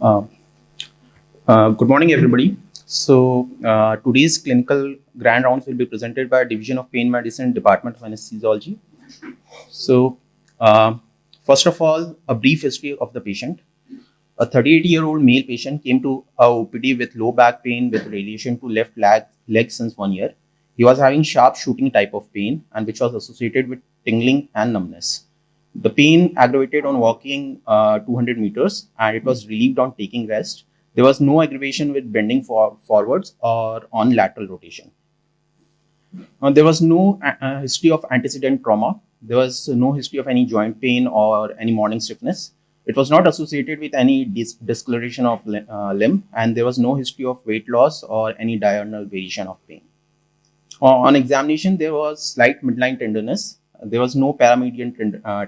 Uh, Good morning, everybody. Today's clinical grand rounds will be presented by Division of Pain Medicine, Department of Anaesthesiology. So, uh, First of all, a brief history of the patient. A 38-year-old male patient came to our OPD with low back pain with radiation to left leg since 1 year. He was having sharp shooting type of pain and which was associated with tingling and numbness. The pain aggravated on walking 200 meters and it was relieved on taking rest. There was no aggravation with bending forwards or on lateral rotation. There was no history of antecedent trauma. There was no history of any joint pain or any morning stiffness. It was not associated with any discoloration of limb, and there was no history of weight loss or any diurnal variation of pain. On examination, there was slight midline tenderness. There was no paramedian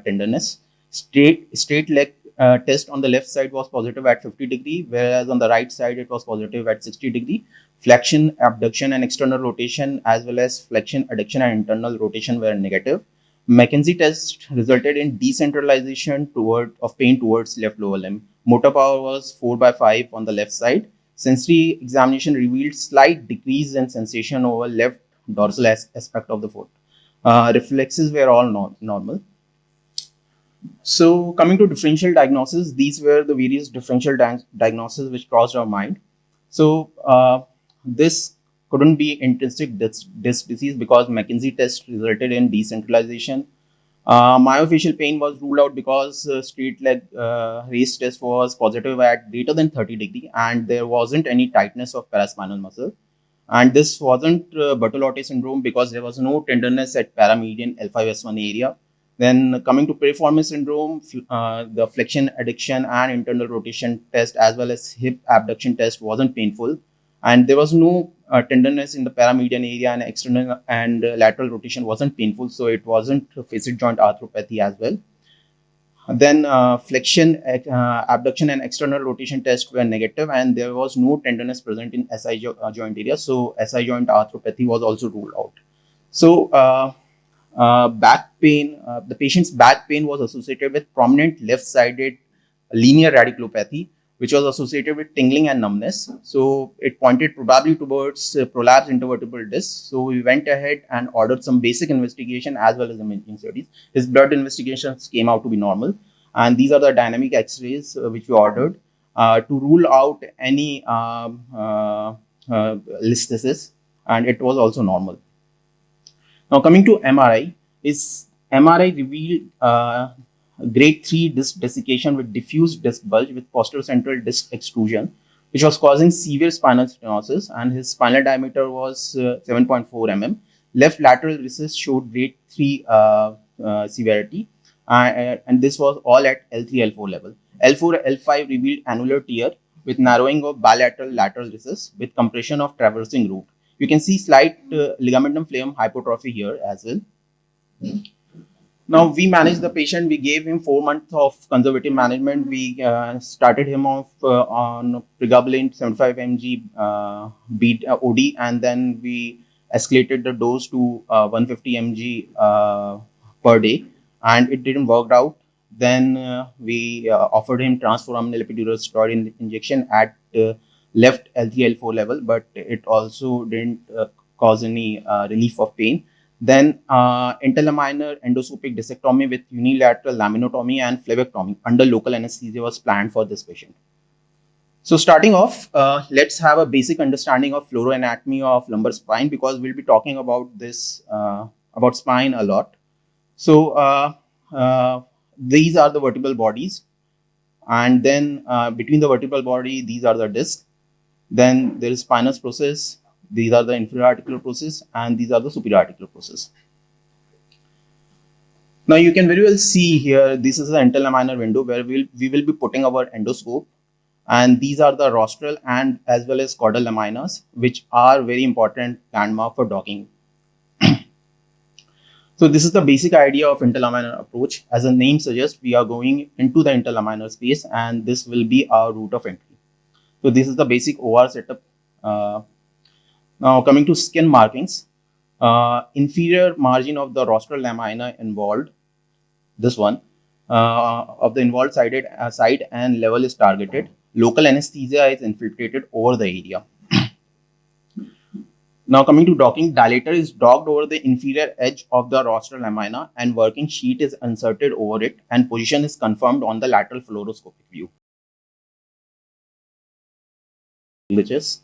tenderness. Straight leg test on the left side was positive at 50 degree, whereas on the right side it was positive at 60 degree. Flexion, abduction, and external rotation, as well as flexion, adduction, and internal rotation were negative. McKenzie test resulted in decentralization of pain towards left lower limb. Motor power was 4/5 on the left side. Sensory examination revealed slight decrease in sensation over left dorsal aspect of the foot. Reflexes were all normal. So, coming to differential diagnosis, these were the various differential diagnoses which crossed our mind. This couldn't be intrinsic disc disease because McKenzie test resulted in decentralization. Myofascial pain was ruled out because straight leg raise test was positive at greater than 30 degree and there wasn't any tightness of paraspinal muscle. And this wasn't Bertolotti syndrome because there was no tenderness at paramedian L5S1 area. Then coming to piriformis syndrome, the flexion, adduction, and internal rotation test as well as hip abduction test wasn't painful. And there was no tenderness in the paramedian area, and external and lateral rotation wasn't painful. So it wasn't facet joint arthropathy as well. Then flexion, abduction, and external rotation tests were negative, and there was no tenderness present in joint area. So SI joint arthropathy was also ruled out. So back pain, the patient's back pain was associated with prominent left-sided linear radiculopathy, which was associated with tingling and numbness. So it pointed probably towards prolapsed intervertebral disc. So we went ahead and ordered some basic investigation as well as imaging studies. His blood investigations came out to be normal. And these are the dynamic x-rays which we ordered to rule out any listhesis, and it was also normal. Now coming to MRI, MRI revealed grade 3 disc desiccation with diffuse disc bulge with posterior central disc extrusion, which was causing severe spinal stenosis, and his spinal diameter was 7.4 mm. Left lateral recess showed grade 3 severity, and this was all at L3, L4 level. L4, L5 revealed annular tear with narrowing of bilateral lateral recess with compression of traversing root. You can see slight ligamentum flavum hypertrophy here as well. Now we managed the patient. We gave him 4 months of conservative management. We started him off on pregabalin 75 mg OD, and then we escalated the dose to 150 mg per day, and it didn't work out. Then we offered him transforaminal epidural steroid injection at left L3, L4 level, but it also didn't cause any relief of pain. Then interlaminar endoscopic discectomy with unilateral laminotomy and phlebectomy under local anesthesia was planned for this patient. So starting off, let's have a basic understanding of fluoroanatomy of lumbar spine because we'll be talking about this, about spine a lot. So these are the vertebral bodies, and then between the vertebral body, these are the discs. Then there is spinous process. These are the inferior articular process, and these are the superior articular process. Now you can very well see here, this is the interlaminar window where we will be putting our endoscope, and these are the rostral and as well as caudal laminas, which are very important landmark for docking. So this is the basic idea of interlaminar approach. As the name suggests, we are going into the interlaminar space, and this will be our route of entry. So this is the basic OR setup. Now coming to skin markings, inferior margin of the rostral lamina involved, this one, of the involved side and level is targeted. Local anesthesia is infiltrated over the area. Now coming to docking, dilator is docked over the inferior edge of the rostral lamina and working sheet is inserted over it and position is confirmed on the lateral fluoroscopic view. Glitches.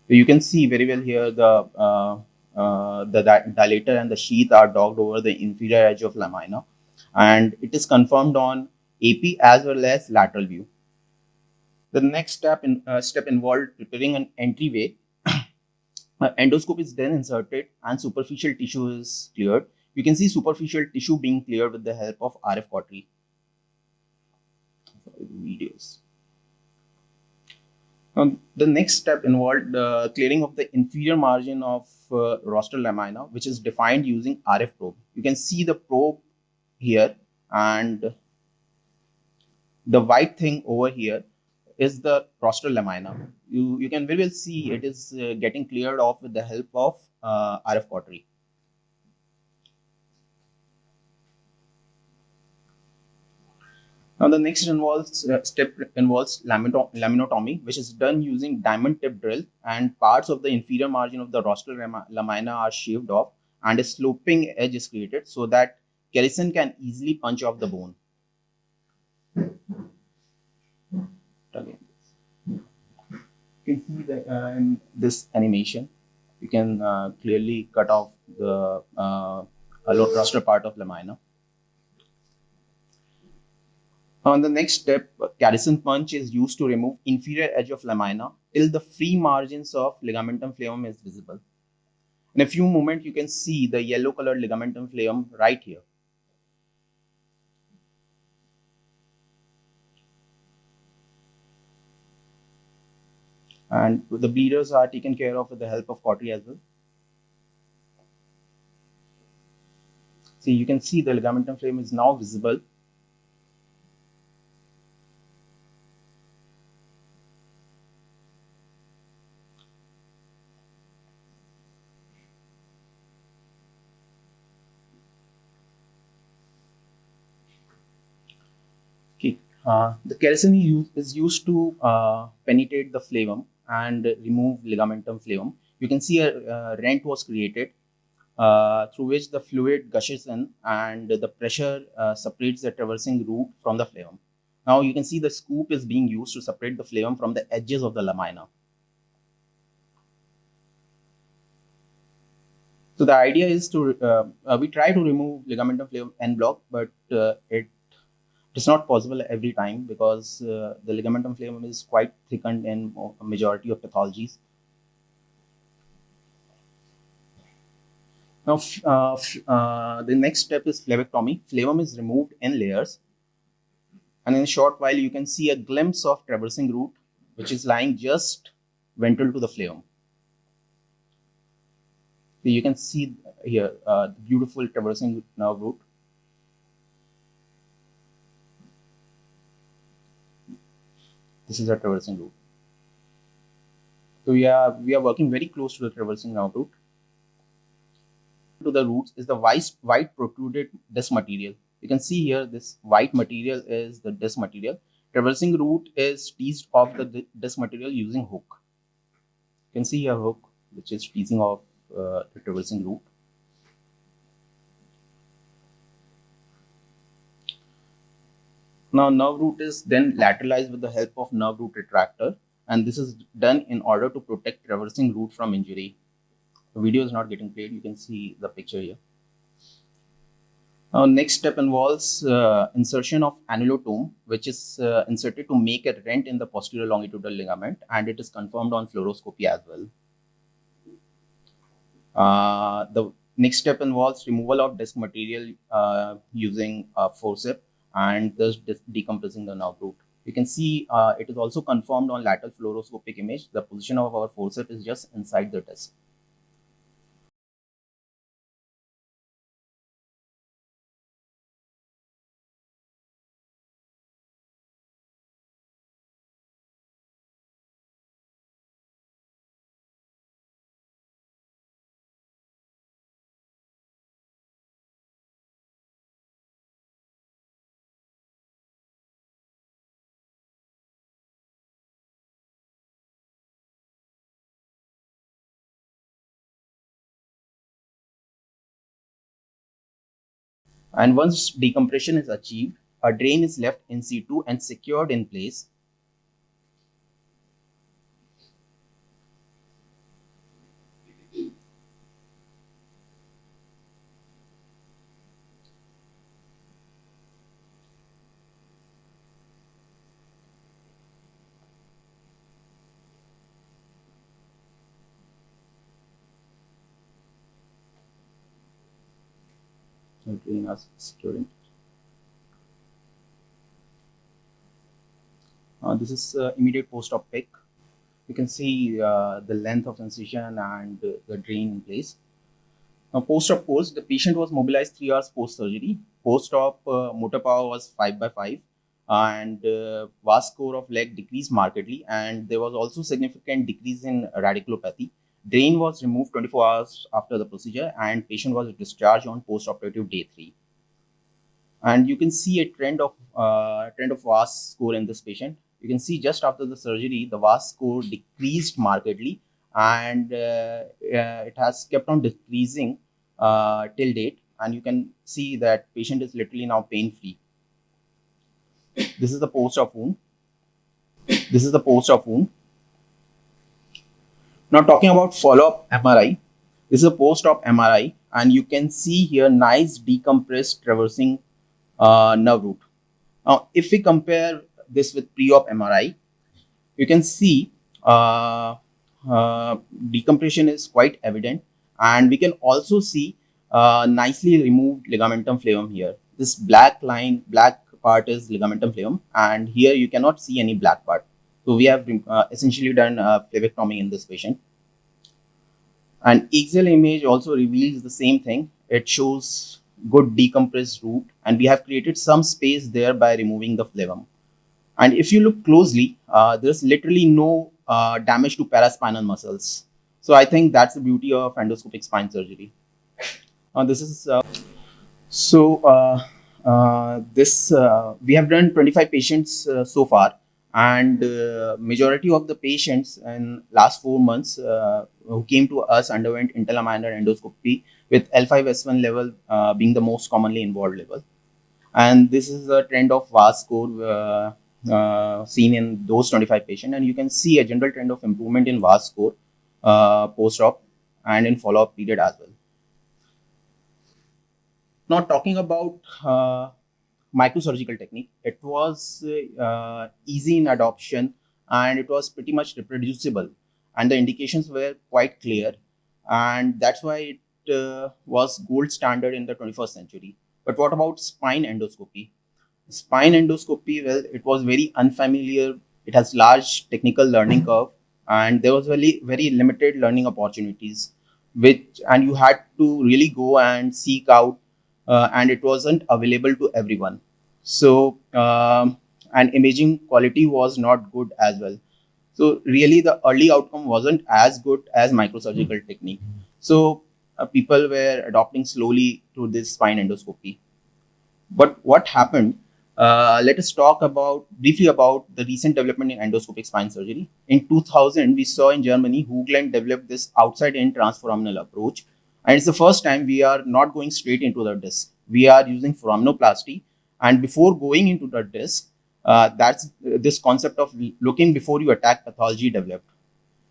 So you can see very well here the dilator and the sheath are docked over the inferior edge of lamina and it is confirmed on AP as well as lateral view. The next step involved preparing an entryway. Endoscope is then inserted and superficial tissue is cleared. You can see superficial tissue being cleared with the help of RF cautery. Videos. The next step involved clearing of the inferior margin of rostral lamina, which is defined using RF probe. You can see the probe here, and the white thing over here is the rostral lamina. You can very well see it is getting cleared off with the help of RF cautery. Now the next step involves laminotomy, which is done using diamond tip drill, and parts of the inferior margin of the rostral lamina are shaved off, and a sloping edge is created so that kerrison can easily punch off the bone. Again, you can see that in this animation, you can clearly cut off the rostral part of lamina. On the next step, kerrison punch is used to remove inferior edge of lamina till the free margins of ligamentum flavum is visible. In a few moments, you can see the yellow colored ligamentum flavum right here. And the bleeders are taken care of with the help of cautery as well. See, you can see the ligamentum flavum is now visible. Okay. The kerrison is used to penetrate the flavum and remove ligamentum flavum. You can see a rent was created through which the fluid gushes in and the pressure separates the traversing root from the flavum. Now you can see the scoop is being used to separate the flavum from the edges of the lamina. So the idea is to, we try to remove ligamentum flavum en bloc, but it is not possible every time because the ligamentum flavum is quite thickened in a majority of pathologies. Now, the next step is phlebectomy. Flavum is removed in layers. And in a short while, you can see a glimpse of traversing root, which is lying just ventral to the flavum. So you can see here the beautiful traversing nerve root. This is a traversing root. So we are working very close to the traversing nerve root. To the roots is the white protruded disc material. You can see here this white material is the disc material. Traversing root is teased off the disc material using hook. You can see a hook which is teasing off the traversing root. Now nerve root is then lateralized with the help of nerve root retractor, and this is done in order to protect traversing root from injury. The video is not getting played. You can see the picture here. Next step involves insertion of annulotome, which is inserted to make a rent in the posterior longitudinal ligament, and it is confirmed on fluoroscopy as well. The next step involves removal of disc material using a forceps and thus decompressing the nerve root. You can see it is also confirmed on lateral fluoroscopic image. The position of our forceps is just inside the disc. And once decompression is achieved, a drain is left in situ and secured in place. Drain is secured in. This is immediate post-op pic. You can see the length of incision and the drain in place. Now, post-op course, the patient was mobilized 3 hours post-surgery. Post-op motor power was 5/5, and VAS score of leg decreased markedly, and there was also significant decrease in radiculopathy. Drain was removed 24 hours after the procedure, and patient was discharged on post-operative day 3. And you can see a trend of VAS score in this patient. You can see just after the surgery, the VAS score decreased markedly, and it has kept on decreasing till date. And you can see that patient is literally now pain-free. This is the post-op wound. This is the post-op wound. Now talking about follow-up MRI. This is a post-op MRI, and you can see here nice decompressed traversing nerve root. Now, if we compare this with pre-op MRI, you can see decompression is quite evident, and we can also see nicely removed ligamentum flavum here. This black part is ligamentum flavum, and here you cannot see any black part. So we have essentially done flavectomy in this patient. And axial image also reveals the same thing. It shows good decompressed root, and we have created some space there by removing the flavum. And if you look closely, there's literally no damage to paraspinal muscles. So I think that's the beauty of endoscopic spine surgery. This is we have done 25 patients so far, and majority of the patients in last 4 months who came to us underwent interlaminar endoscopy, with L5S1 level being the most commonly involved level. And this is a trend of VAS score seen in those 25 patients, and you can see a general trend of improvement in VAS score post-op and in follow-up period as well. Now talking about microsurgical technique, it was easy in adoption, and it was pretty much reproducible, and the indications were quite clear, and that's why it was gold standard in the 21st century. But what about spine endoscopy? Spine endoscopy, well, it was very unfamiliar. It has large technical learning curve, and there was very limited learning opportunities, and you had to really go and seek out, and it wasn't available to everyone. So and imaging quality was not good as well. So really the early outcome wasn't as good as microsurgical technique. So people were adopting slowly to this spine endoscopy. But what happened? Let us talk briefly about the recent development in endoscopic spine surgery. In 2000, we saw in Germany, Hoogland developed this outside-in transforaminal approach. And it's the first time we are not going straight into the disc. We are using foraminoplasty. And before going into the disc, that's this concept of looking before you attack pathology developed.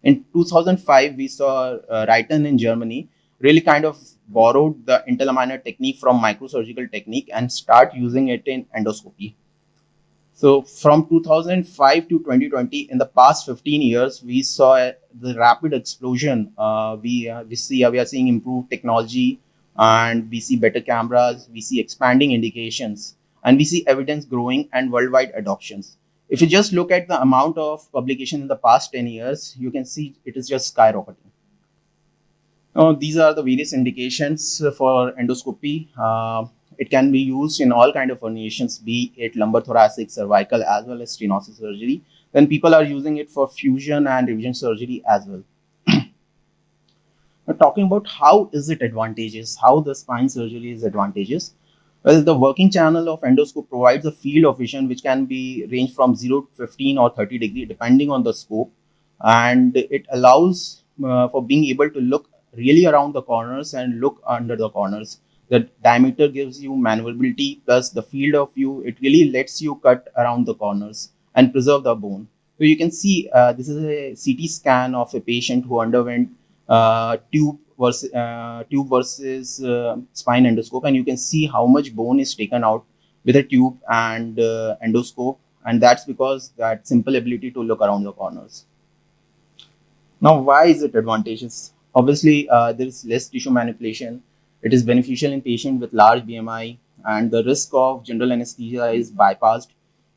In 2005, we saw Reiten in Germany really kind of borrowed the interlaminar technique from microsurgical technique and start using it in endoscopy. So from 2005 to 2020, in the past 15 years, we saw the rapid explosion. We are seeing improved technology, and we see better cameras, we see expanding indications, and we see evidence growing and worldwide adoptions. If you just look at the amount of publication in the past 10 years, you can see it is just skyrocketing. Now, these are the various indications for endoscopy. It can be used in all kind of herniations, be it lumbar thoracic, cervical, as well as stenosis surgery. Then people are using it for fusion and revision surgery as well. Now, talking about how is it advantageous, how the spine surgery is advantageous. Well, the working channel of endoscope provides a field of vision which can be ranged from 0 to 15 or 30 degree depending on the scope, and it allows for being able to look really around the corners and look under the corners. The diameter gives you maneuverability, plus the field of view, it really lets you cut around the corners and preserve the bone. So you can see this is a CT scan of a patient who underwent tube versus spine endoscope, and you can see how much bone is taken out with a tube and endoscope, and that's because that simple ability to look around the corners. Now, why is it advantageous? Obviously, there is less tissue manipulation. It is beneficial in patients with large BMI, and the risk of general anesthesia is bypassed.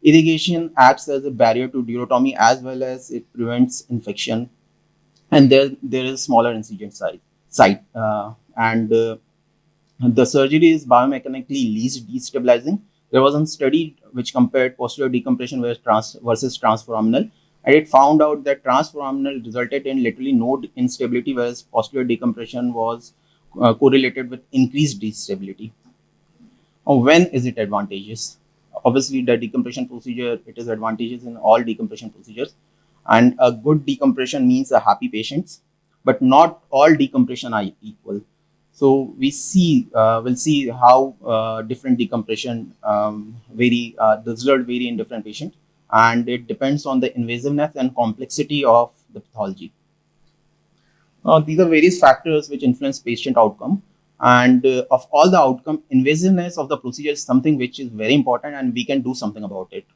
Irrigation acts as a barrier to durotomy as well as it prevents infection, and there is smaller incision site, and the surgery is biomechanically least destabilizing. There was a study which compared posterior decompression versus transforaminal, and it found out that transforaminal resulted in literally no instability, whereas posterior decompression was correlated with increased destability. When is it advantageous? Obviously, the decompression procedure, it is advantageous in all decompression procedures, and a good decompression means a happy patients, but not all decompression are equal. So we'll see how different decompression vary, the result vary in different patients, and it depends on the invasiveness and complexity of the pathology. These are various factors which influence patient outcome, and of all the outcome, invasiveness of the procedure is something which is very important, and we can do something about it.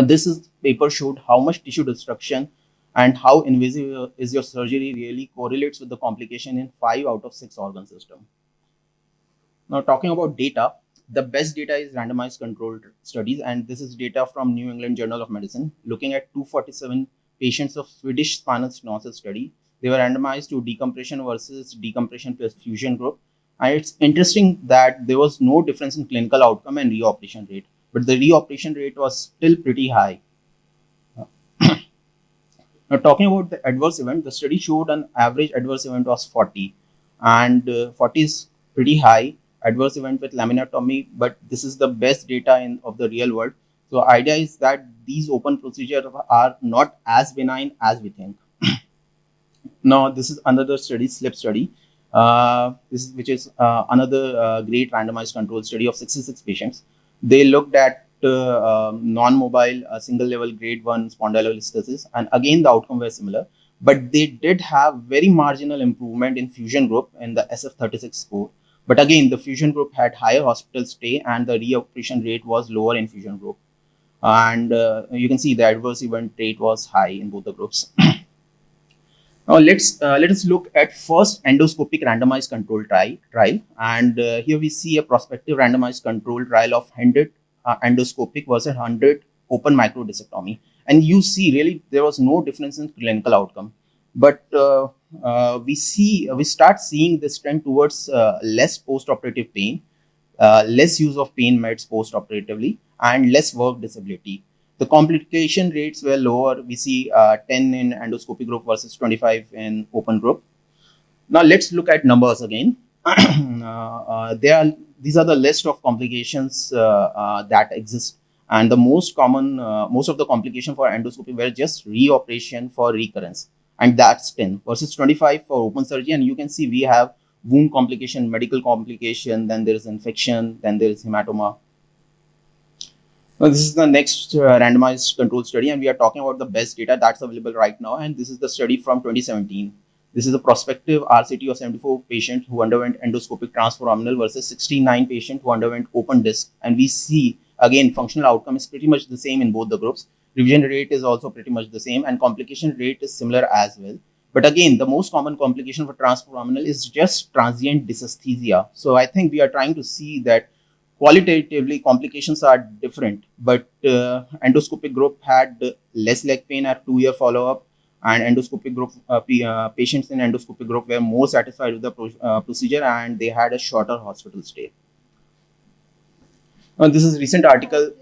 This paper showed how much tissue destruction and how invasive is your surgery really correlates with the complication in 5 out of 6 organ system. Now, talking about data, the best data is randomized controlled studies, and this is data from New England Journal of Medicine looking at 247 patients of Swedish spinal stenosis study. They were randomized to decompression versus decompression plus fusion group. And it's interesting that there was no difference in clinical outcome and reoperation rate, but the reoperation rate was still pretty high. Now, talking about the adverse event, the study showed an average adverse event was 40, and 40 is pretty high adverse event with laminotomy, but this is the best data of the real world. So idea is that these open procedures are not as benign as we think. Now, this is another study, SLIP study, which is another great randomized control study of 66 patients. They looked at non-mobile single-level grade 1 spondylolisthesis, and again the outcome was similar, but they did have very marginal improvement in fusion group in the SF36 score. But again, the fusion group had higher hospital stay, and the reoperation rate was lower in fusion group. And you can see the adverse event rate was high in both the groups. Now let us look at first endoscopic randomized control trial, and here we see a prospective randomized control trial of 100 endoscopic versus 100 open microdiscectomy, and you see really there was no difference in clinical outcome, but we start seeing this trend towards less post-operative pain, less use of pain meds post-operatively, and less work disability. The complication rates were lower. We see 10 in endoscopy group versus 25 in open group. Now let's look at numbers again. These are the list of complications that exist, and the most of the complication for endoscopy were just reoperation for recurrence, and that's 10 versus 25 for open surgery. And you can see we have wound complication, medical complication, then there is infection, then there is hematoma. Now, this is the next randomized control study, and we are talking about the best data that's available right now. And this is the study from 2017. This is a prospective RCT of 74 patients who underwent endoscopic transforaminal versus 69 patients who underwent open disc. And we see, again, functional outcome is pretty much the same in both the groups. Revision rate is also pretty much the same, and complication rate is similar as well. But again, the most common complication for transforaminal is just transient dysesthesia. So I think we are trying to see that qualitatively complications are different, but endoscopic group had less leg pain at 2-year follow-up, and endoscopic group patients in endoscopic group were more satisfied with the procedure, and they had a shorter hospital stay. This is recent article.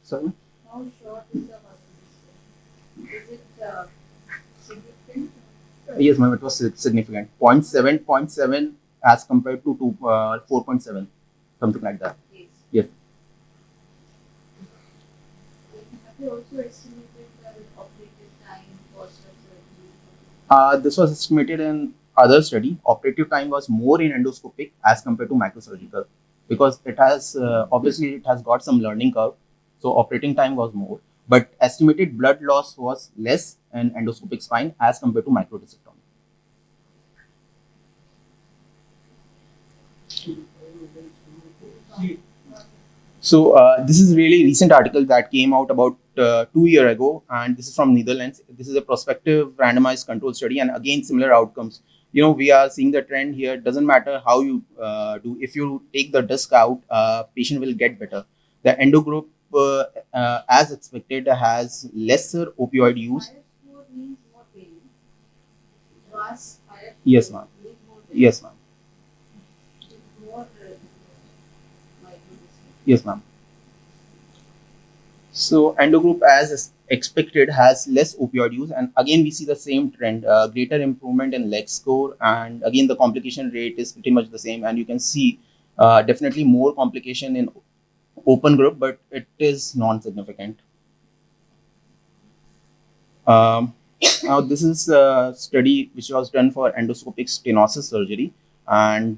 Sorry? How short is the hospital stay? Is it significant? Yes, ma'am, it was significant. 0.7 as compared to 4.7, something like that. Yes. Have you also estimated the operative time for surgery? This was estimated in other study, operative time was more in endoscopic as compared to microsurgical, because it has obviously it has got some learning curve, so operating time was more, but estimated blood loss was less in endoscopic spine as compared to microdiscectomy. So this is really recent article that came out about 2 years ago, and this is from Netherlands. This is a prospective randomized control study, and again similar outcomes. We are seeing the trend here. It doesn't matter how you do. If you take the disc out, patient will get better. The endo group, as expected, has lesser opioid use. Higher score means more pain. Was higher Yes, score ma'am. means more pain. Yes, ma'am. More microdiscectomy. Yes, ma'am. So endo group, as expected, has less opioid use, and again we see the same trend, greater improvement in leg score, and again the complication rate is pretty much the same, and you can see definitely more complication in open group, but it is non-significant. Um, Now this is a study which was done for endoscopic stenosis surgery, and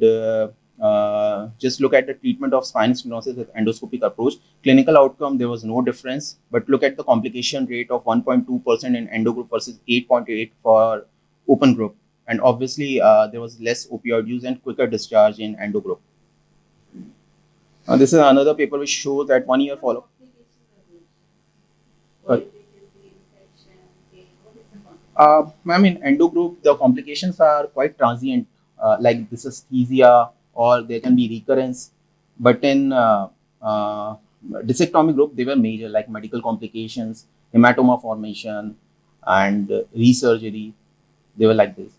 just look at the treatment of spine stenosis with endoscopic approach. Clinical outcome, there was no difference, but look at the complication rate of 1.2% in endo group versus 8.8 for open group, and obviously there was less opioid use and quicker discharge in endo group. This is another paper which shows that 1 year follow. Ma'am, in endo group, the complications are quite transient, like dysesthesia, or there can be recurrence. But in discectomy group, they were major, like medical complications, hematoma formation, and resurgery. They were like this.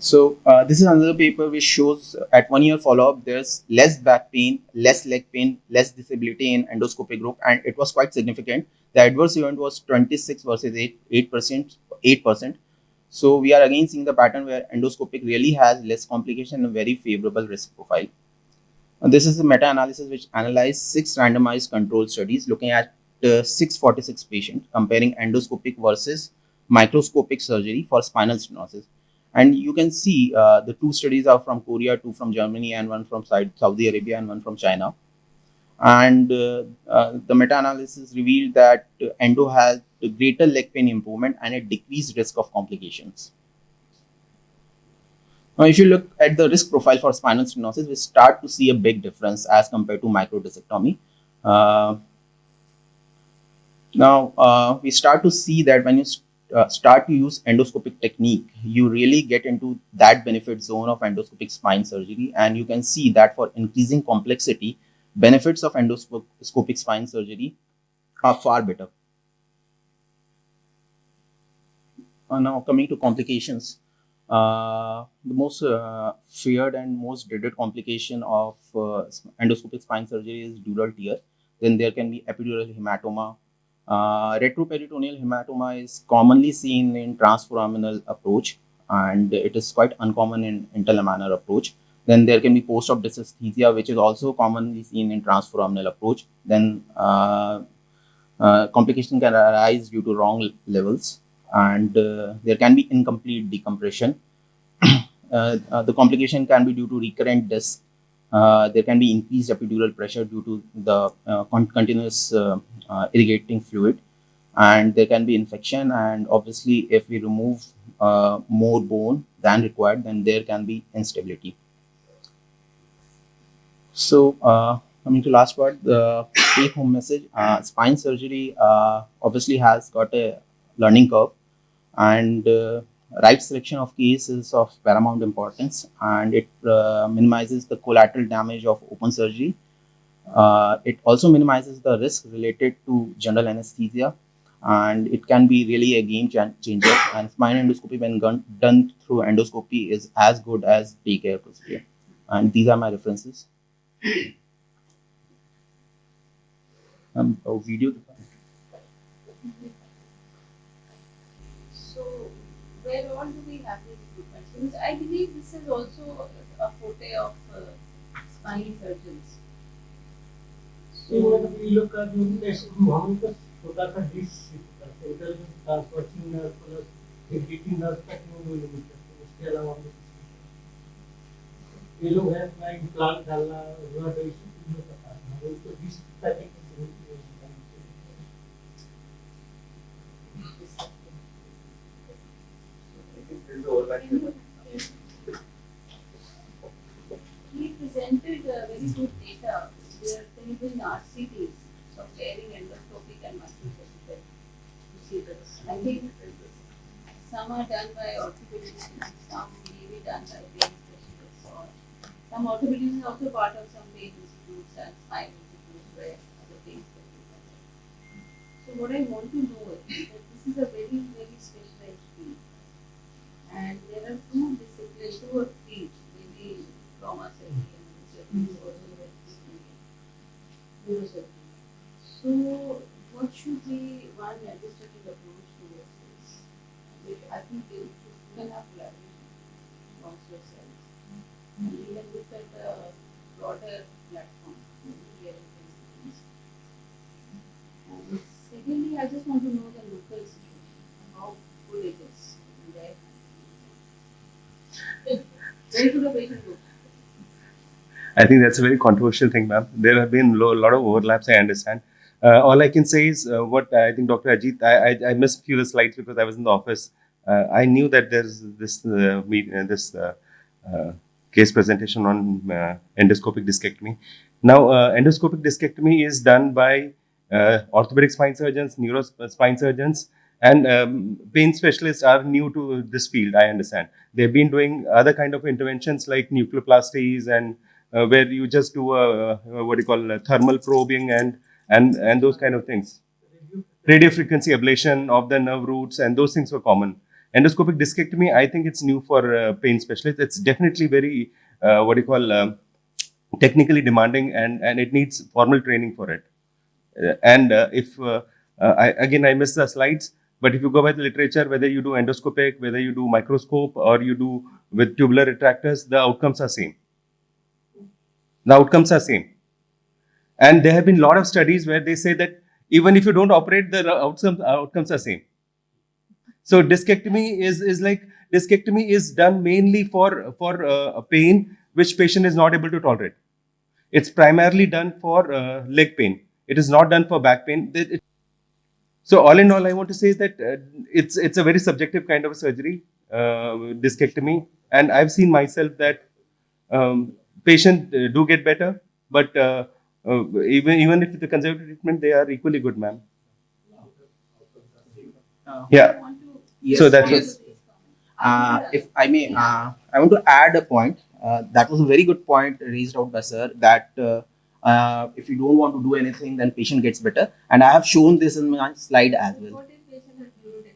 So this is another paper which shows at 1 year follow-up, there's less back pain, less leg pain, less disability in endoscopic group, and it was quite significant. The adverse event was 26 versus 8%, 8%. So we are again seeing the pattern where endoscopic really has less complication and very favorable risk profile. And this is a meta-analysis which analyzed 6 randomized control studies looking at 646 patients comparing endoscopic versus microscopic surgery for spinal stenosis. And you can see the 2 studies are from Korea, 2 from Germany, and 1 from Saudi Arabia, and 1 from China. And the meta-analysis revealed that endo has a greater leg pain improvement and a decreased risk of complications. Now, if you look at the risk profile for spinal stenosis, we start to see a big difference as compared to microdiscectomy. Now, we start to see that when you start to use endoscopic technique, you really get into that benefit zone of endoscopic spine surgery. And you can see that for increasing complexity, benefits of endoscopic spine surgery are far better. Now, coming to complications, the most feared and most dreaded complication of endoscopic spine surgery is dural tear. Then there can be epidural hematoma. Retroperitoneal hematoma is commonly seen in transforaminal approach, and it is quite uncommon in interlaminar approach. Then there can be post-op dysesthesia, which is also commonly seen in transforaminal approach. Then complication can arise due to wrong levels, and there can be incomplete decompression. The complication can be due to recurrent disc. There can be increased epidural pressure due to the continuous irrigating fluid, and there can be infection. And obviously, if we remove more bone than required, then there can be instability. So, coming to last part, the take-home message: spine surgery obviously has got a learning curve, and right selection of case is of paramount importance, and it minimizes the collateral damage of open surgery. It also minimizes the risk related to general anesthesia, and it can be really a game changer. And spine endoscopy, when done through endoscopy, is as good as daycare procedure. And these are my references. Video. So, where all do we have these equipment? Because I believe this is also a forte of spine surgeons. ये मतलब ये लोग का जो जैसे हम लोग का छोटा सा dish total transversing nerve plus heredity nerve का न्यूरोलिमिट है, उसके अलावा हम ये लोग हैं अपना इम्प्लांट डालना हुआ तो इसी चीज़ों का कारण है, उसको जिस तरह की He presented very good data. There have been RCTs comparing endoscopic and microscopic procedures. I think some are done by orthopedists, some may be done by pain specialists, or some orthopedists is also part of some pain institutes and spine institutes where other pain specialists are there. So what I want to know is that this is a very, very specialized field. And there are two disciplines, two or three, maybe trauma surgery and surgery is also very different. Neurosurgery. So, what should be one administrative approach towards this? I think you can have collaboration amongst yourselves. And we can look at a broader platform. Here in and secondly, I just want to know the local situation, how good it is in their country. Where should a patient go? I think that's a very controversial thing, ma'am. There have been a lot of overlaps, I understand. All I can say is what I think Dr. Ajit, I missed a few of the slides because I was in the office. I knew that there's this case presentation on endoscopic discectomy. Now, endoscopic discectomy is done by orthopedic spine surgeons, neuro spine surgeons, and pain specialists are new to this field, I understand. They've been doing other kind of interventions like nucleoplasties and where you just do what do you call thermal probing and those kind of things. Radio frequency ablation of the nerve roots and those things were common. Endoscopic discectomy, I think it's new for pain specialists. It's definitely very what do you call technically demanding and it needs formal training for it. And if I missed the slides, but if you go by the literature, whether you do endoscopic, whether you do microscope, or you do with tubular retractors, the outcomes are same. The outcomes are same. And there have been a lot of studies where they say that even if you don't operate, the outcomes are same. So discectomy is done mainly for a pain which patient is not able to tolerate. It's primarily done for leg pain. It is not done for back pain. So all in all, I want to say that it's a very subjective kind of a surgery, discectomy, and I've seen myself that patients do get better, but even if the conservative treatment, they are equally good, ma'am. Yeah. Yes, So that's yes. If I may, I want to add a point. That was a very good point raised out by sir. That if you don't want to do anything, then patient gets better. And I have shown this in my slide as well. What if patient has neurodeficit?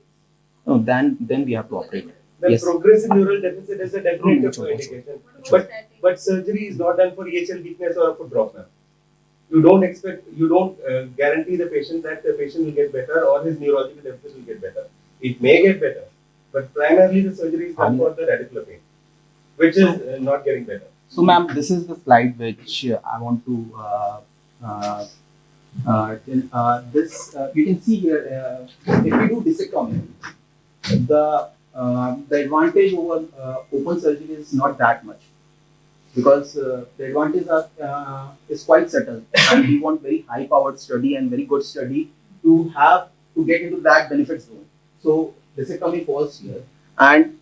No, then we have to operate. The Yes. progressive neural deficit is a definite indication. What But surgery is not done for EHL weakness or for drop, ma'am. You don't guarantee the patient that the patient will get better or his neurological deficit will get better. It may get better, but primarily the surgery is done for the radicular pain, which is not getting better. So, ma'am, this is the slide which I want to. You can see here. If we do discectomy, the advantage over open surgery is not that much because the advantage is quite subtle, and we want very high powered study and very good study to get into that benefit zone. So discectomy falls here, and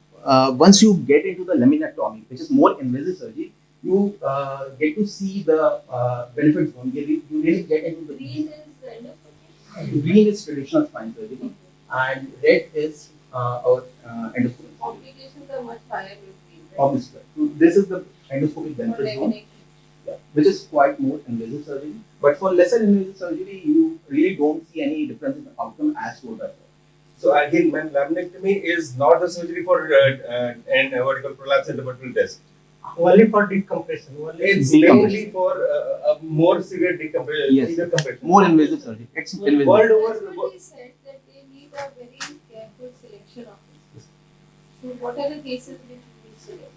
once you get into the laminectomy, which is more invasive surgery, you get to see the benefit zone. You really get into the green is endoscopy? green is traditional spine surgery, and red is our endoscopy. Complications are much higher with green, right? Obviously, so this is the endoscopic For benefit zone, laminectomy. which is quite more invasive surgery. But for lesser invasive surgery, you really don't see any difference in the outcome as told by sir. So again, when laminectomy is not the surgery for and vertical prolapse and the vertical disc. only for decompression. It's Decompression. mainly for a more severe decompression. Yes. Severe compression. More invasive surgery. It's invasive. World That's over. what he said, that they need a very careful selection of cases. So what are the cases which we select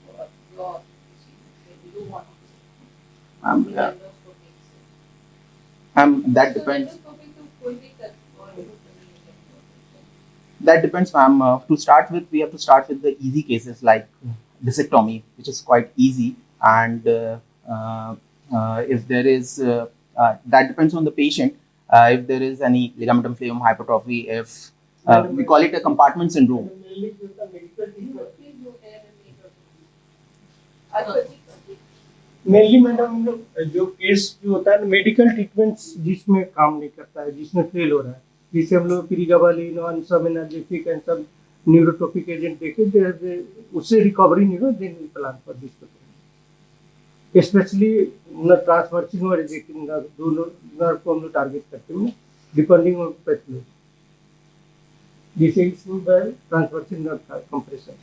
for your procedure when you want to Um, do yeah. endoscopic? That So depends. endoscopic to कोई भी कर और endoscopy That depends, ma'am. To start with, we have to start with the easy cases like discectomy, which is quite easy. And uh, if there is, that depends on the patient. If there is any ligamentum flaum hypertrophy, if we call it a compartment syndrome. Mainly जो था medical treatment. Mainly madam जो case जो होता है medical treatment जिसमें काम नहीं करता है, जिसमें फेल हो रहा है, जिसे हम लोग प्रीगाबालिन और सब एनाल्जेसिक एंड सब न्यूरोट्रोपिक एजेंट देखे, उससे रिकवरी नहीं हो, then we plan for this specially न ट्रांसवर्सिंग और रिजेक्टिंग नर्व, दोनों नर्व को हम लोग टारगेट करते हैं डिपेंडिंग ऑन पैथोलॉजी, जिसे इसमें ट्रांसवर्सिंग नर्व का compression.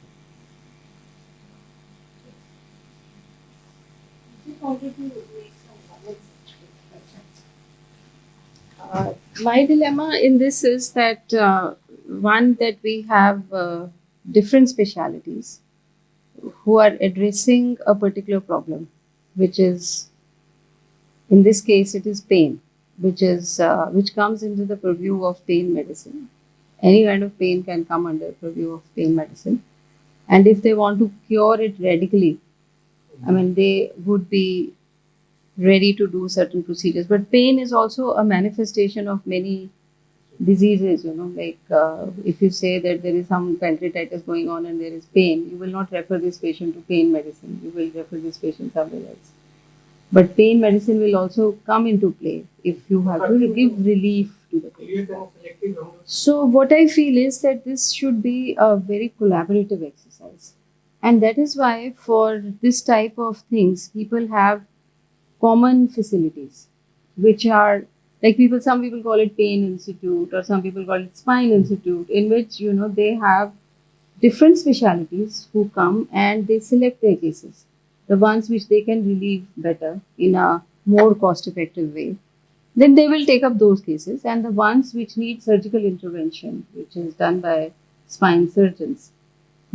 My dilemma in this is that one, that we have different specialities who are addressing a particular problem, which is, in this case, it is pain, which comes into the purview of pain medicine. Any kind of pain can come under purview of pain medicine, and if they want to cure it radically, I mean, they would be ready to do certain procedures. But pain is also a manifestation of many diseases, like if you say that there is some pancreatitis going on and there is pain, you will not refer this patient to pain medicine, you will refer this patient somewhere else. But pain medicine will also come into play if you have to give relief to the patient. So what I feel is that this should be a very collaborative exercise. And that is why for this type of things, people have common facilities, which are like some people call it pain institute, or some people call it spine institute, in which, they have different specialities who come and they select their cases, the ones which they can relieve better in a more cost effective way. Then they will take up those cases, and the ones which need surgical intervention, which is done by spine surgeons,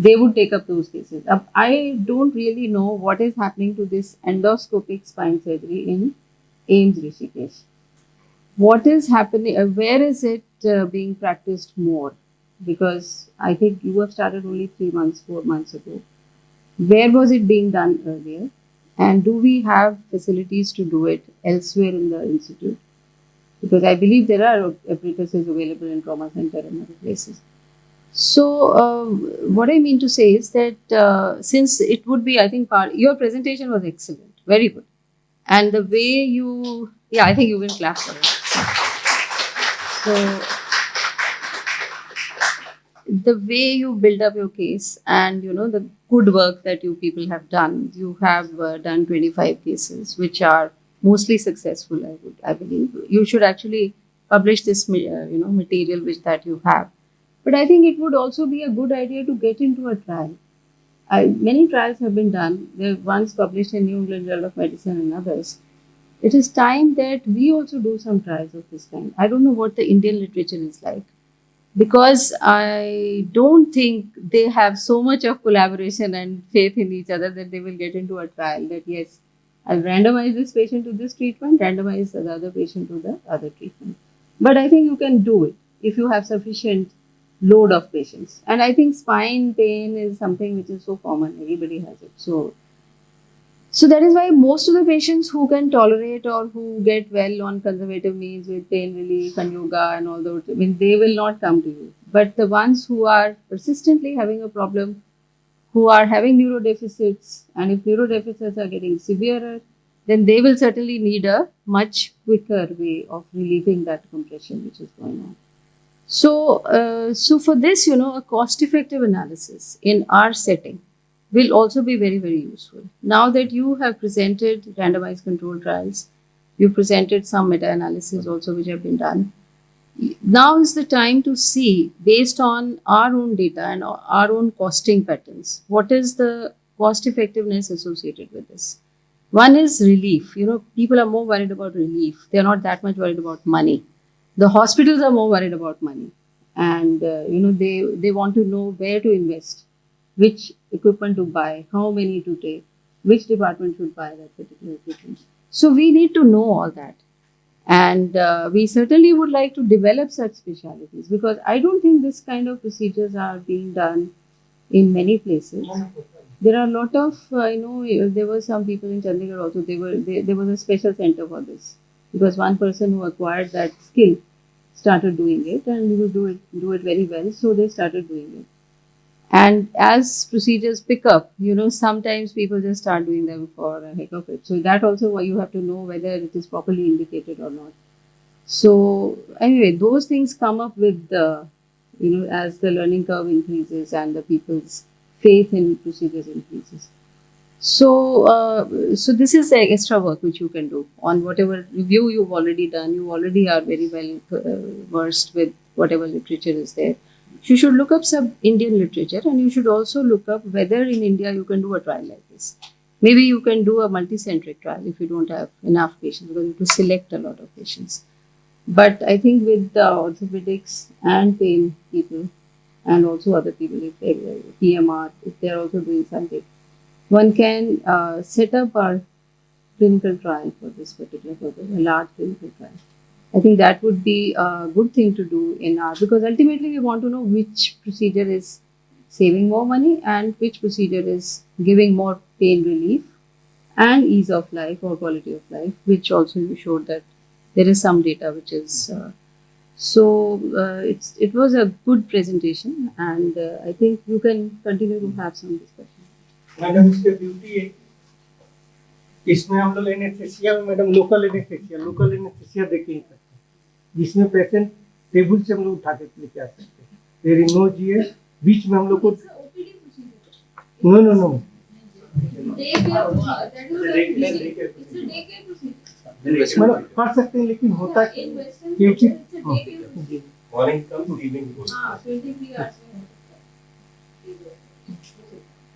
they would take up those cases. I don't really know what is happening to this endoscopic spine surgery in AIIMS Rishikesh. What is happening? Where is it being practiced more? Because I think you have started only 3 months, 4 months ago. Where was it being done earlier? And do we have facilities to do it elsewhere in the institute? Because I believe there are apparatuses available in trauma center and other places. So, what I mean to say is that since it would be, I think, your presentation was excellent, very good. And the way you, I think you will clap for it. So, the way you build up your case and, the good work that you people have done, you have done 25 cases, which are mostly successful, I believe. You should actually publish this, material that you have. But I think it would also be a good idea to get into a trial. Many trials have been done. They were once published in New England Journal of Medicine and others. It is time that we also do some trials of this kind. I don't know what the Indian literature is like, because I don't think they have so much of collaboration and faith in each other that they will get into a trial that, yes, I'll randomize this patient to this treatment, randomize the other patient to the other treatment. But I think you can do it if you have sufficient load of patients. And I think spine pain is something which is so common, everybody has it. So that is why most of the patients who can tolerate or who get well on conservative means with pain relief and yoga and all those, they will not come to you. But the ones who are persistently having a problem, who are having neurodeficits, and if neurodeficits are getting severer, then they will certainly need a much quicker way of relieving that compression which is going on. So for this, a cost-effective analysis in our setting will also be very, very useful. Now that you have presented randomized control trials, you presented some meta-analysis also which have been done. Now is the time to see, based on our own data and our own costing patterns, what is the cost effectiveness associated with this. One is relief. People are more worried about relief. They are not that much worried about money. The hospitals are more worried about money, and they want to know where to invest, which equipment to buy, how many to take, which department should buy that particular equipment. So we need to know all that. And we certainly would like to develop such specialties, because I don't think this kind of procedures are being done in many places. There are a lot of, there were some people in Chandigarh also, there was a special center for this, because one person who acquired that skill started doing it, and he would do it very well, so they started doing it. And as procedures pick up, sometimes people just start doing them for a heck of it. So that also why you have to know whether it is properly indicated or not. So anyway, those things come up with as the learning curve increases and the people's faith in procedures increases. So this is the extra work which you can do on whatever review you've already done. You already are very well versed with whatever literature is there. You should look up some Indian literature, and you should also look up whether in India you can do a trial like this. Maybe you can do a multicentric trial if you don't have enough patients, because you have to select a lot of patients. But I think with the orthopedics and pain people, and also other people, if they PMR, if they are also doing something, one can set up a clinical trial for this particular purpose, a large clinical trial. I think that would be a good thing to do in our, because ultimately we want to know which procedure is saving more money and which procedure is giving more pain relief and ease of life or quality of life, which also you showed that there is some data which is. It was a good presentation, and I think you can continue to have some discussion. Madam इसके duty है, इसमें हम लोग anaesthesia में madam local anaesthesia देके ही करते हैं, जिसमें पेशेंट टेबल से हम लोग उठा के लेके आ सकते हैं. There is no GS. बीच में हम लोग को नो मतलब कर सकते हैं, लेकिन होता क्योंकि Morning comes, evening goes.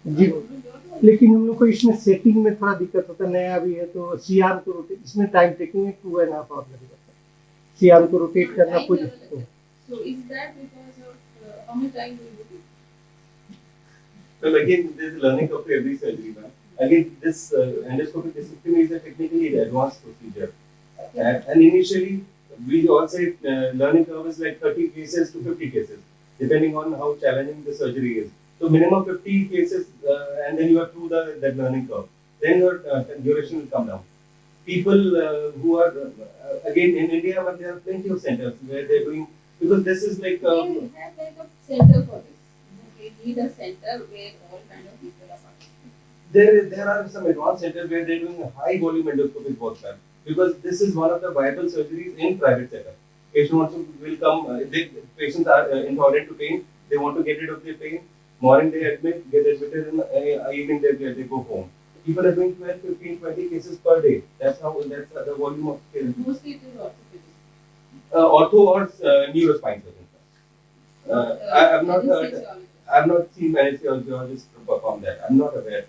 जी, लेकिन हम लोग को इसमें सेटिंग में थोड़ा दिक्कत होता है, नया भी है तो सीआर को रोटेट, इसमें टाइम टेकिंग है 2.5 आवर लगेगा. सीआर को रोटेट करना कुछ. So is that because of how much time do you do? So again, there's learning curve to every surgery, man. Again, this endoscopic discectomy is a technically advanced procedure. And initially, we all say learning curve is like 30 cases to 50 cases, depending on how challenging the surgery is. So minimum 50 cases, and then you have to do that learning curve. Then your duration will come down. People who are, again, in India, but there are plenty of centers where they're doing, because this is like... They have like a center for this. They need a center where all kind of people are participating. There are some advanced centers where they're doing high volume endoscopic work, because this is one of the viable surgeries in private sector. Patient also will come, patients are intolerant to pain, they want to get rid of their pain. Morning they admit, get admitted, in evening they go home. People are doing 12, 15, 20 cases per day. That's the volume of cases. Mostly it is orthopedic. Ortho or neurospine surgeons. I've not seen anesthesiologists perform that. I'm not aware.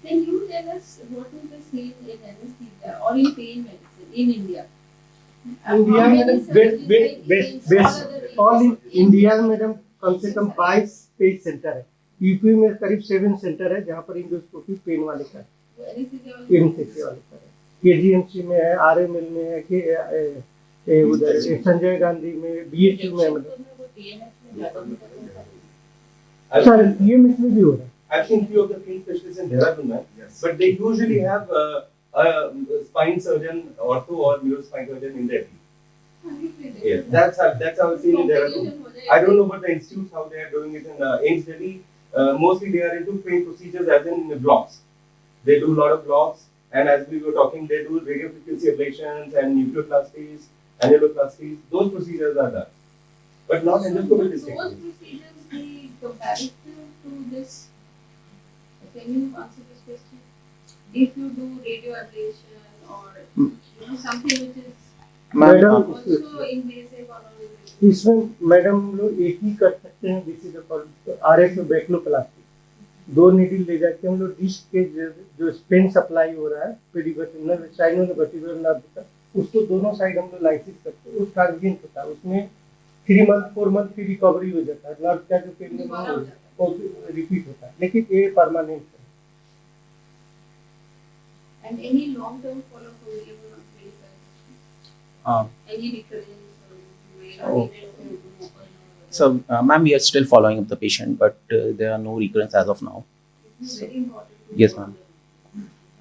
Can you tell us what is the scene in anesthesia or in pain medicine in India? India में best all in India में madam कम से कम 22 centre है. UP में करीब 7 centre है जहाँ पर endoscopy pen वाले का एनेस्थेसिया वाले का है. केजीएमसी में है, आरएमएल में है, के उधर संजय गांधी में, बीएचयू में मैडम. सर टीएमएस में भी हो रहा है. I've seen few of the pain specialists in Dehradun, yes. But they usually have a spine surgeon, ortho or neurospine surgeon in their team. Yeah, that's how it's seen in Dehradun. I don't know about the institutes how they are doing it in AIIMS Delhi. Mostly they are into pain procedures as in blocks. They do a lot of blocks, and as we were talking, they do radiofrequency ablations and nucleoplasties, annuloplasties. Those procedures are done, but not endoscopic discectomy. Those procedures be comparative to this. Can you answer this question? If you do radio ablation or something which is madam also invasive or non-invasive. इसमें madam हम लोग एक ही कर सकते हैं. This is RF में बैक्लोप्लास्टी. 2 needle ले जाके हम लोग डिस्क के जो स्पेन सप्लाई हो रहा है पेडिवर्टिब्रल साइनल वर्टिब्रल नर्व तक, उसको दोनों साइड हम लोग लाइसिस करते हैं. वो ट्रांजिएंट होता है, उसमें 3 मंथ 4 मंथ की रिकवरी हो जाता है. नर्व का जो पेन है वो रिपीट होता है, लेकिन ये परमानेंट है. And any long-term follow-up available on clinical? Uh, Any recurrence or where Oh. needed to open or so, ma'am, we are still following up the patient, but there are no recurrence as of now. it is very important to Yes, know ma'am. the-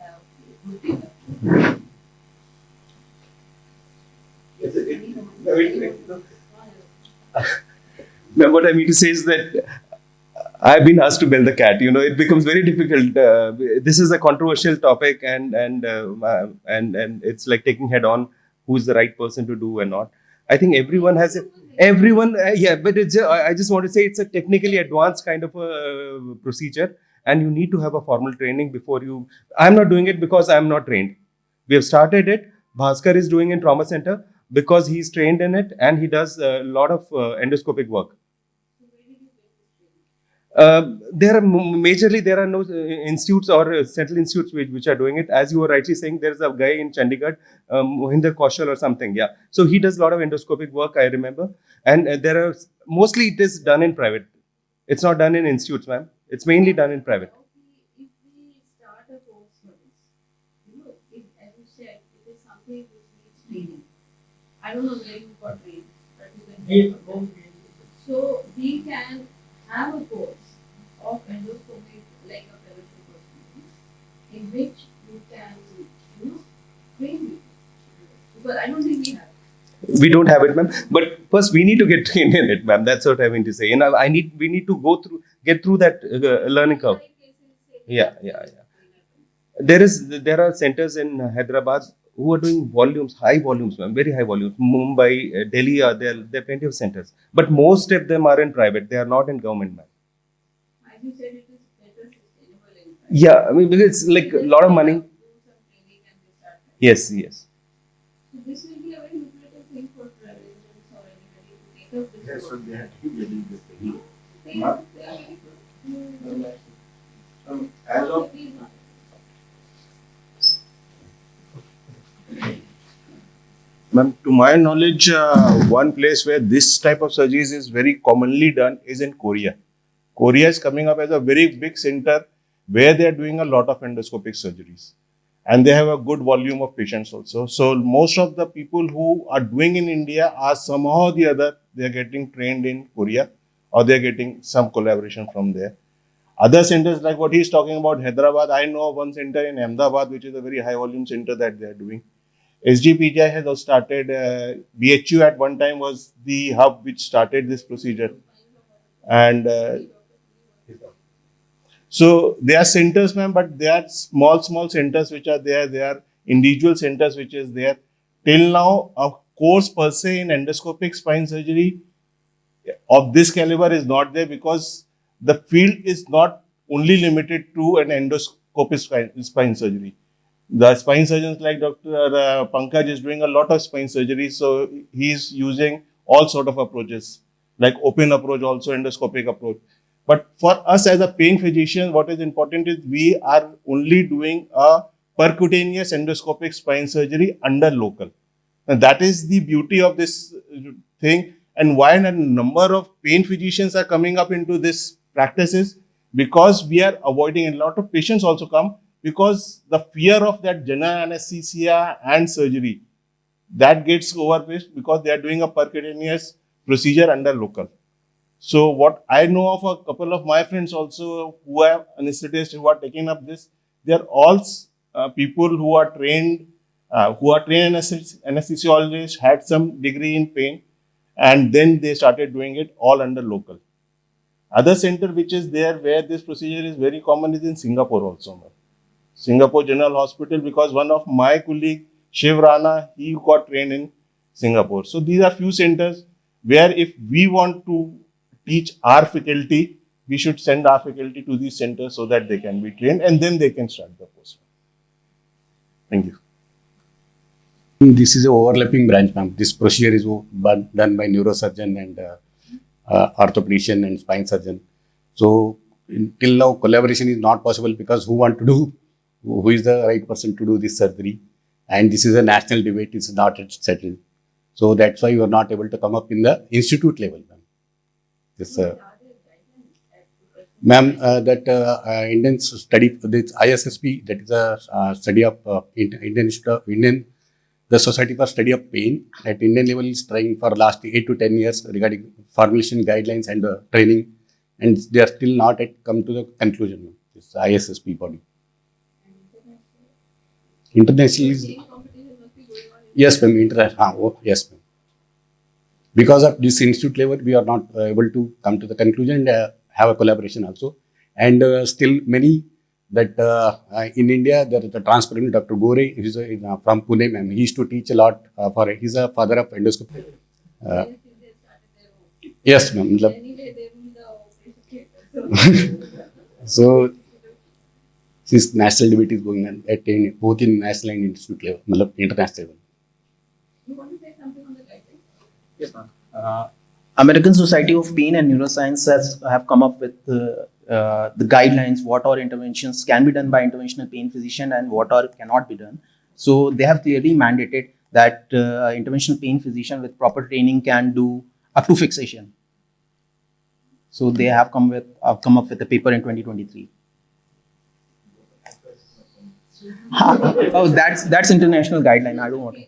have good data. Now, what I mean to say is that I've been asked to bell the cat. You know, it becomes very difficult. This is a controversial topic, and it's like taking head on who's the right person to do and not. I think everyone has a, everyone. Yeah, but it's. I just want to say it's a technically advanced kind of a procedure, and you need to have a formal training before you. I'm not doing it because I'm not trained. We have started it. Bhaskar is doing in trauma center because he's trained in it and he does a lot of endoscopic work. There are majorly there are no institutes or central institutes which are doing it. As you were rightly saying, there's a guy in Chandigarh, Mohinder Kaushal or something. Yeah, so he does a lot of endoscopic work. I remember, and there are mostly it is done in private. It's not done in institutes, ma'am. It's mainly done in private. If we start a course for this, if, as you said, it is something which needs training. I don't know where you got trained, but you can. So we can have a course of endoscopy like a fellowship or something, in which you can, train me. Because I don't think we have. We don't have it, ma'am. But first, we need to get trained in it, ma'am. That's what I mean to say. We need to get through that learning curve. Yeah. There are centers in Hyderabad who are doing volumes, high volumes, ma'am, very high volumes. Mumbai, Delhi, there are plenty of centers, but most of them are in private. They are not in government, ma'am. As you said, it is better sustainable in fact. Yeah, I mean because it's like a lot of money. Do some training and they start. Yes, yes. So this will be a very lucrative thing for travel agents or anybody to take up this. Yes, so work. they have to be getting this thing. They are very good. As of Ma'am, to my knowledge, one place where this type of surgeries is very commonly done is in Korea. Korea is coming up as a very big center where they are doing a lot of endoscopic surgeries. And they have a good volume of patients also. So most of the people who are doing in India are somehow or the other, they are getting trained in Korea or they are getting some collaboration from there. Other centers like what he's talking about, Hyderabad, I know of one center in Ahmedabad, which is a very high volume center that they are doing. SGPGI has also started, BHU at one time was the hub which started this procedure. And so they are centers, ma'am, but they are small centers which are there. They are individual centers which is there. Till now, a course per se in endoscopic spine surgery of this caliber is not there because the field is not only limited to an endoscopic spine surgery. The spine surgeons like Dr. Pankaj is doing a lot of spine surgery, so he's using all sort of approaches, like open approach, also endoscopic approach. But for us as a paying physician, what is important is we are only doing a percutaneous endoscopic spine surgery under local. And that is the beauty of this thing. And why a number of pain physicians are coming up into this practices because we are avoiding, and a lot of patients also come because the fear of that general anesthesia and surgery that gets overpaced because they are doing a percutaneous procedure under local. So what I know of a couple of my friends also who are anesthetists who are taking up this, they are all people who are trained anesthesiologists, had some degree in pain, and then they started doing it all under local. Other center which is there where this procedure is very common is in Singapore also. Singapore General Hospital, because one of my colleague, Shiv Rana, he got trained in Singapore. So these are few centers where if we want to teach our faculty, we should send our faculty to these centers so that they can be trained and then they can start the course. Thank you. This is a overlapping branch, ma'am. This procedure is done by neurosurgeon and orthopedician and spine surgeon. So till now, collaboration is not possible because who is the right person to do this surgery? And this is a national debate. It's not yet settled. So that's why we are not able to come up in the institute level, ma'am. This, ma'am, that Indian study, this ISSP, that is a study of Indian the Society for Study of Pain at Indian level is trying for last 8 to 10 years regarding formulation guidelines and training, and they are still not yet come to the conclusion. This ISSP body. International is Same competition must be going on in yes, ma'am. Yes, ma'am. Because of this institute level, we are not able to come to the conclusion and have a collaboration also. And still many that in India, there is a transparent Dr. Gore, who's from Pune, ma'am. He used to teach a lot he's a father of endoscopy. Since they started their own. Yes, ma'am. Anyway, they will the operation theatre. So this national debate is going on at both in national and institute level, international level. You want to say something on the guidelines? Yes, ma'am. American Society of Pain and Neuroscience have come up with the guidelines, what all interventions can be done by interventional pain physician and what all cannot be done. So they have clearly mandated that interventional pain physician with proper training can do up to fixation. So they have come up with a paper in 2023. Oh, that's international guideline. I don't want to.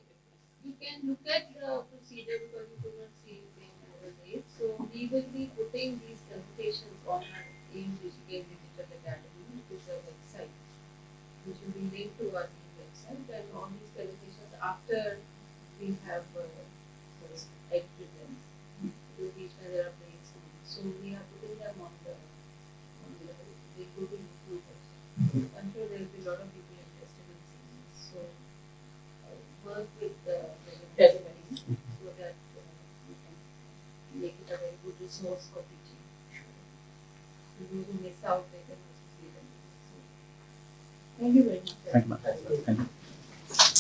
You can look at the procedure because you could not see it in our days. So we will be putting these presentations on our AIIMS Rishikesh Digital Academy, which is a website, which will be linked to our website, and all these presentations after we have like presents, to each other updates. So we are putting them on the Google YouTube. I'm sure there will be a lot of people interested in seeing this. So work with everybody so that we can make it a very good resource for teaching. And those who miss out, they can also see them. So, thank you very much. Thank you, ma'am.